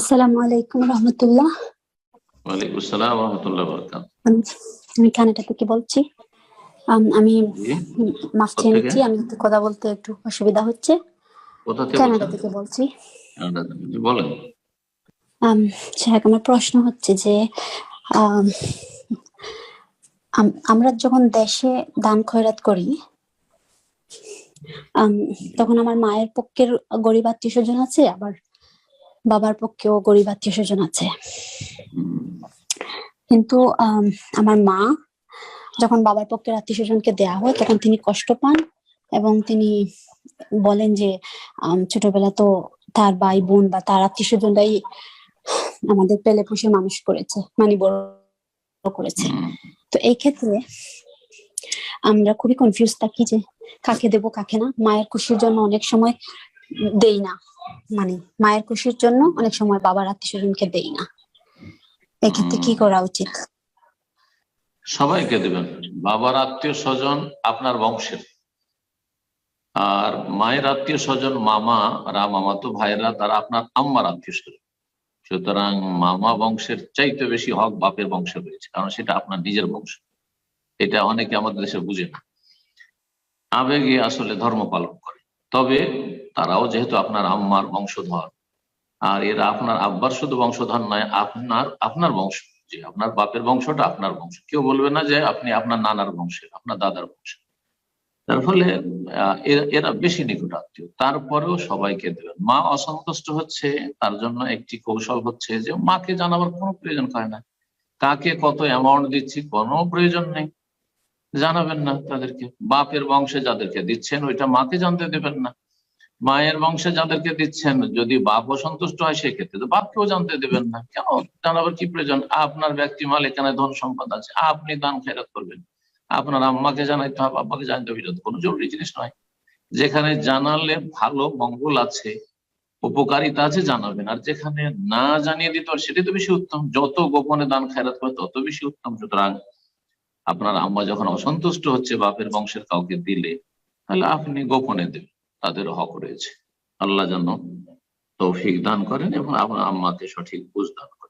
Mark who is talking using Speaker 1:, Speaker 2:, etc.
Speaker 1: আসসালামু আলাইকুম রহমতুল্লাহ।
Speaker 2: ওয়ালাইকুম আসসালাম ওয়া রাহমাতুল্লাহি ওয়া বারাকাতুহু।
Speaker 1: আমি কানাডা থেকে বলছি। আমি
Speaker 2: জি,
Speaker 1: মাফ চেয়ে
Speaker 2: কোত্থেকে?
Speaker 1: নিচ্ছি, আমি একটু কথা বলতে একটু অসুবিধা হচ্ছে।
Speaker 2: কোথা থেকে
Speaker 1: কানাডা
Speaker 2: বলছেন?
Speaker 1: থেকে বলছি।
Speaker 2: কানাডা থেকে। জি, বলেন।
Speaker 1: আমার প্রশ্ন হচ্ছে যে আম, আমরা যখন দেশে দান খয়রাত করি, তখন আমার মায়ের পক্ষের গরিব আত্মীয় স্বজন আছে, আবার বাবার পক্ষেও গরিব আত্মীয় স্বজন আছে। কিন্তু আমার মা যখন বাবার পক্ষের আত্মীয় স্বজনকে দেওয়া হয় তখন তিনি কষ্ট পান এবং তিনি বলেন যে ছোটবেলা তো তার ভাই বোন বা তার আত্মীয় স্বজনরাই আমাদের পেলে পুষে মানুষ করেছে, মানে বড় করেছে। তো এই ক্ষেত্রে আমরা খুবই কনফিউজ থাকি যে কাকে দেব কাকে না। মায়ের খুশির জন্য অনেক সময় দেই না, মানে মায়ের খুশির জন্য অনেক সময় বাবার আত্মীয় স্বজনকে দেই না। এক্ষেত্রে কি করা উচিত?
Speaker 2: সবাইকে দেবেন। বাবার আত্মীয় স্বজন আপনার বংশের, আর মায়ের আত্মীয় স্বজন মামারা, মামাতো ভাইরা, তারা আপনার আম্মার আত্মীয় স্বজন। সুতরাং মামা বংশের চাইতে বেশি হক বাপের বংশে রয়েছে, কারণ সেটা আপনার নিজের বংশ। এটা অনেকে আমাদের দেশে বুঝে না, আবেগে আসলে ধর্ম পালন করে। তবে তারাও যেহেতু আপনার আম্মার বংশধর, আর এরা আপনার আব্বার শুধু বংশধর নয়, আপনার আপনার বংশ। যে আপনার বাপের বংশটা আপনার বংশ, কেউ বলবে না যে আপনি আপনার নানার বংশের, আপনার দাদার বংশ। তার ফলে এরা বেশি নিকট আত্মীয়। তারপরেও সবাইকে দেবেন। মা অসন্তুষ্ট হচ্ছে, তার জন্য একটি কৌশল হচ্ছে যে মাকে জানাবার কোনো প্রয়োজন হয় না। কাকে কত অ্যামাউন্ট দিচ্ছি কোনো প্রয়োজন নেই, জানাবেন না তাদেরকে। বাপের বংশে যাদেরকে দিচ্ছেন ওইটা মাকে জানতে দেবেন না। মায়ের বংশে যাদেরকে দিচ্ছেন, যদি বাপ অসন্তুষ্ট হয় সেক্ষেত্রে তো বাপকেও জানতে দেবেন না। কেন জানাবার কি প্রয়োজন? আপনার ব্যক্তি মাল, এখানে ধন সম্পদ আছে, আপনি দান খেরাত করবেন। আপনার আম্মাকে জানাইতে হবে, আব্বাকে জানাইতে হবে, এটা তো কোনো জরুরি জিনিস নয়। যেখানে জানালে ভালো মঙ্গল আছে, উপকারিতা আছে, জানাবেন। আর যেখানে না জানিয়ে দিতে পারে সেটাই তো বেশি উত্তম। যত গোপনে দান খেরাত করে তত বেশি উত্তম। সুতরাং আপনার আম্মা যখন অসন্তুষ্ট হচ্ছে বাপের বংশের কাউকে দিলে, তাহলে আপনি গোপনে দেবেন, তাদেরও হক রয়েছে। আল্লাহ যেন তৌফিক দান করেন এবং আপনার আম্মাকে সঠিক বুঝ দান করেন।